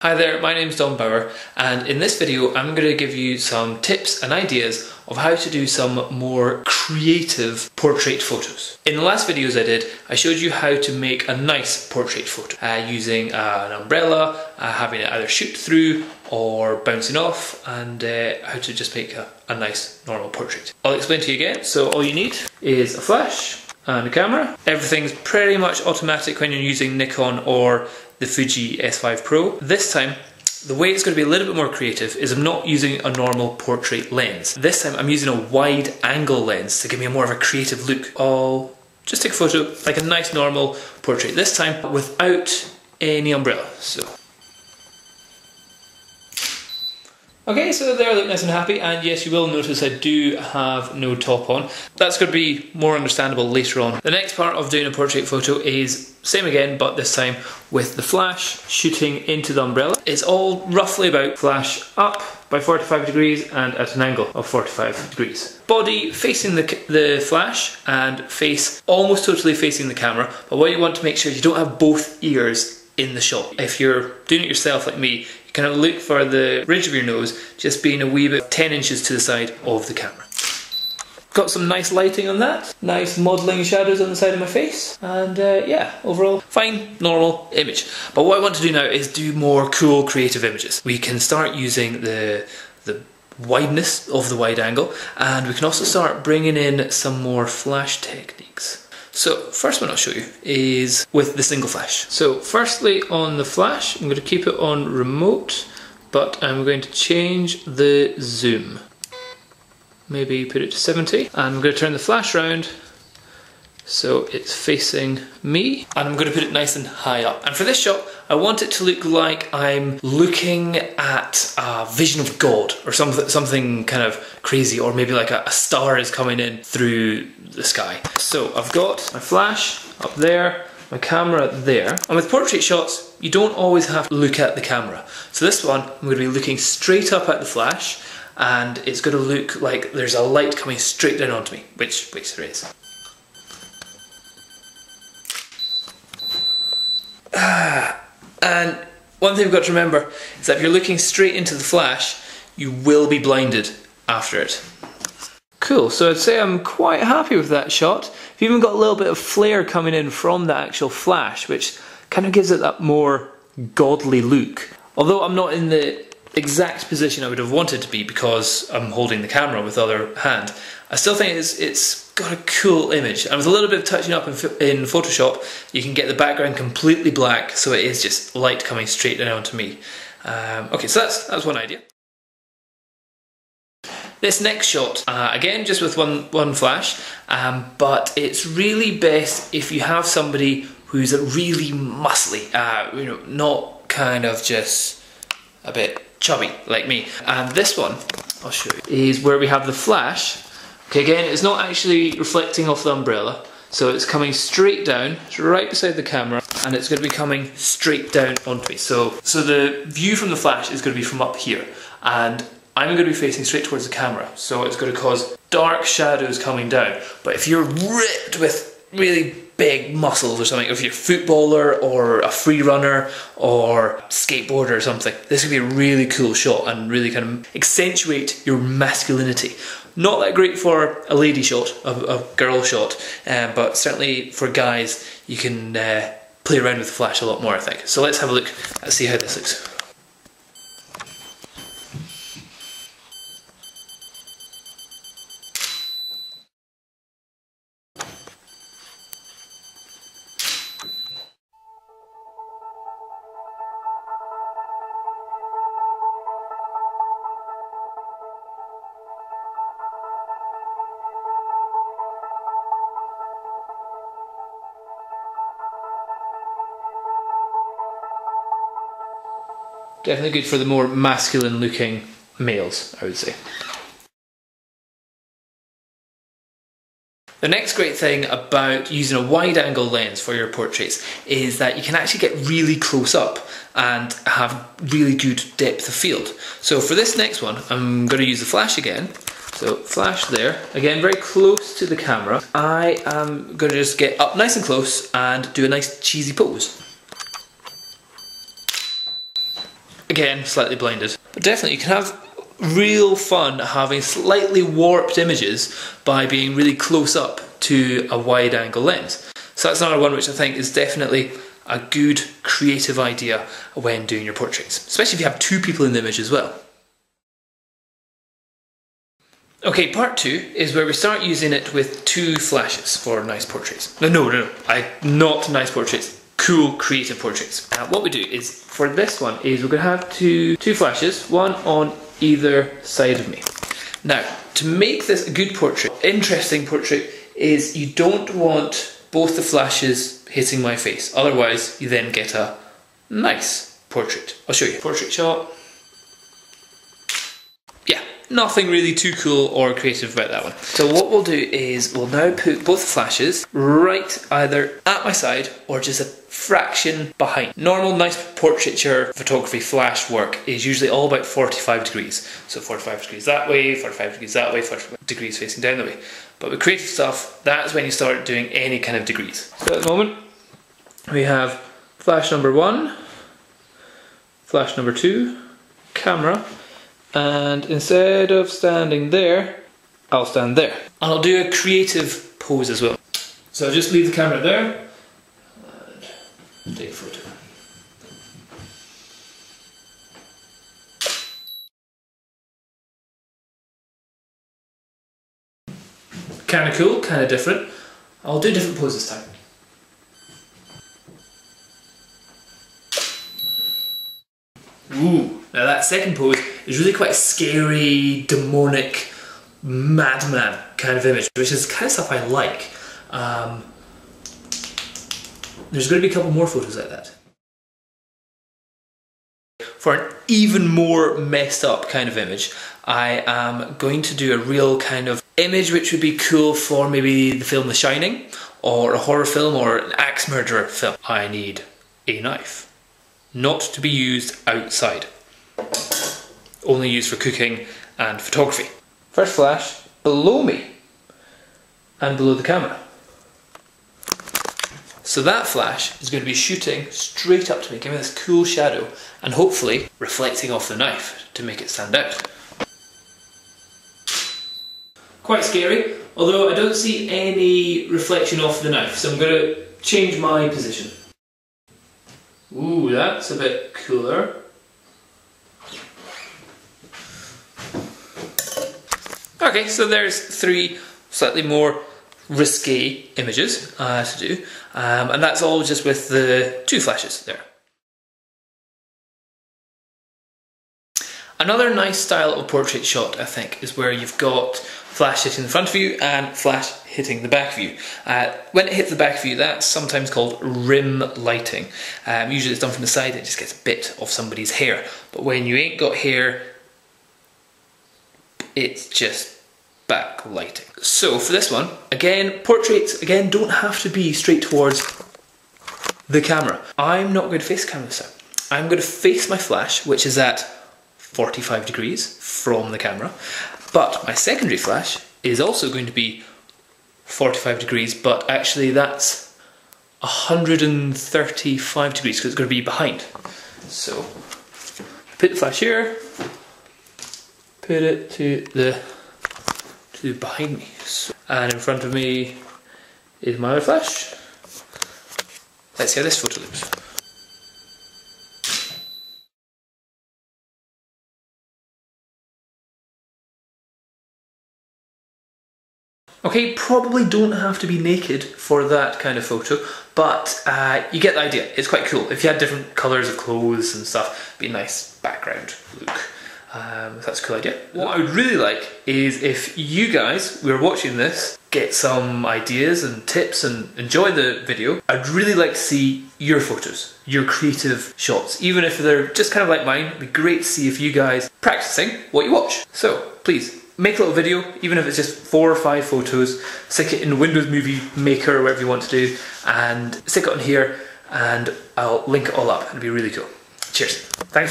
Hi there, my name's Don Bauer, and in this video I'm going to give you some tips and ideas of how to do some more creative portrait photos. In the last videos I did, I showed you how to make a nice portrait photo using an umbrella, having it either shoot through or bouncing off, and how to just make a nice normal portrait. I'll explain to you again. So all you need is a flash and a camera. Everything's pretty much automatic when you're using Nikon or the Fuji S5 Pro. This time, the way it's going to be a little bit more creative is I'm not using a normal portrait lens. This time I'm using a wide angle lens to give me more of a creative look. I'll just take a photo like a nice normal portrait, this time without any umbrella. Okay, so there I look nice and happy, and yes, you will notice I do have no top on. That's going to be more understandable later on. The next part of doing a portrait photo is same again, but this time with the flash shooting into the umbrella. It's all roughly about flash up by 45 degrees and at an angle of 45 degrees. Body facing the flash and face almost totally facing the camera, but what you want to make sure you don't have both ears in the shot. If you're doing it yourself like me, you kind of look for the ridge of your nose just being a wee bit 10 inches to the side of the camera. Got some nice lighting on that, nice modelling shadows on the side of my face, and yeah, overall fine, normal image. But what I want to do now is do more cool creative images. We can start using the wideness of the wide angle, and we can also start bringing in some more flash techniques. So first one I'll show you is with the single flash. So firstly on the flash, I'm going to keep it on remote, but I'm going to change the zoom. Maybe put it to 70, and I'm going to turn the flash around so it's facing me, and I'm going to put it nice and high up. And for this shot, I want it to look like I'm looking at a vision of God or something kind of crazy, or maybe like a star is coming in through the sky. So I've got my flash up there, my camera there, and with portrait shots, you don't always have to look at the camera. So this one, I'm going to be looking straight up at the flash, and it's going to look like there's a light coming straight down onto me, which there is. And one thing we've got to remember is that if you're looking straight into the flash, you will be blinded after it. Cool, so I'd say I'm quite happy with that shot. You've even got a little bit of flare coming in from the actual flash, which kind of gives it that more godly look. Although I'm not in the exact position I would have wanted to be because I'm holding the camera with the other hand, I still think it's got a cool image. And with a little bit of touching up in Photoshop, you can get the background completely black, so it is just light coming straight down onto me. Okay, so that's one idea. This next shot, again, just with one flash, but it's really best if you have somebody who's really muscly, you know, not kind of just a bit chubby like me. And this one, I'll show you, is where we have the flash. Okay, again, it's not actually reflecting off the umbrella, so it's coming straight down, it's right beside the camera, and it's going to be coming straight down onto me. So the view from the flash is going to be from up here, and I'm going to be facing straight towards the camera, so it's going to cause dark shadows coming down. But if you're ripped with really big muscles or something, if you're a footballer or a free runner or a skateboarder or something, this could be a really cool shot and really kind of accentuate your masculinity. Not that great for a lady shot, a girl shot, but certainly for guys you can play around with the flash a lot more, I think. So let's have a look and see how this looks. Definitely good for the more masculine looking males, I would say. The next great thing about using a wide angle lens for your portraits is that you can actually get really close up and have really good depth of field. So for this next one, I'm going to use the flash again. So flash there, again very close to the camera. I am going to just get up nice and close and do a nice cheesy pose. again, slightly blinded. But definitely you can have real fun having slightly warped images by being really close up to a wide angle lens. So that's another one which I think is definitely a good creative idea when doing your portraits, especially if you have two people in the image as well. Okay, part 2 is where we start using it with 2 flashes for nice portraits. No, not nice portraits, cool creative portraits. What we do is, for this one, is we're going to have two flashes, one on either side of me. Now, to make this a good portrait, interesting portrait, is you don't want both the flashes hitting my face, otherwise you then get a nice portrait. I'll show you. Portrait shot. Yeah, nothing really too cool or creative about that one. So what we'll do is we'll now put both the flashes right either at my side or just a fraction behind. Normal nice portraiture photography flash work is usually all about 45 degrees. So 45 degrees that way, 45 degrees that way, 45 degrees facing down the way. But with creative stuff, that's when you start doing any kind of degrees. So at the moment, we have flash number 1, flash number 2, camera, and instead of standing there, I'll stand there. And I'll do a creative pose as well. So I'll just leave the camera there and take a photo. Kinda cool, kinda different. I'll do different poses this time. Ooh, now that second pose is really quite a scary, demonic, madman kind of image, which is kind of stuff I like. There's going to be a couple more photos like that. For an even more messed up kind of image, I am going to do a real kind of image which would be cool for maybe the film The Shining, or a horror film, or an axe murderer film. I need a knife. Not to be used outside. Only used for cooking and photography. First flash below me and below the camera. So that flash is going to be shooting straight up to me, giving this cool shadow and hopefully reflecting off the knife to make it stand out. Quite scary, although I don't see any reflection off the knife, so I'm going to change my position. Ooh, that's a bit cooler. Okay, so there's 3 slightly more risque images to do, and that's all just with the 2 flashes there. Another nice style of portrait shot, I think, is where you've got flash hitting the front of you and flash hitting the back of you. When it hits the back of you, that's sometimes called rim lighting. Usually it's done from the side, it just gets a bit of somebody's hair. But when you ain't got hair, it's just backlighting. So for this one, again, portraits don't have to be straight towards the camera. I'm not going to face the camera this time. I'm going to face my flash, which is at 45 degrees from the camera, but my secondary flash is also going to be 45 degrees, but actually that's 135 degrees because it's going to be behind. So put the flash here, put it to behind me, and in front of me is my other flash. Let's see how this photo looks. Okay, probably don't have to be naked for that kind of photo, but you get the idea. It's quite cool. If you had different colours of clothes and stuff, it'd be a nice background look. That's a cool idea. What I would really like is if you guys who are watching this get some ideas and tips and enjoy the video. I'd really like to see your photos, your creative shots, even if they're just kind of like mine. It'd be great to see if you guys practicing what you watch. So please make a little video, even if it's just 4 or 5 photos, stick it in Windows Movie Maker or whatever you want to do, and stick it on here and I'll link it all up. It'd be really cool. Cheers. Thanks.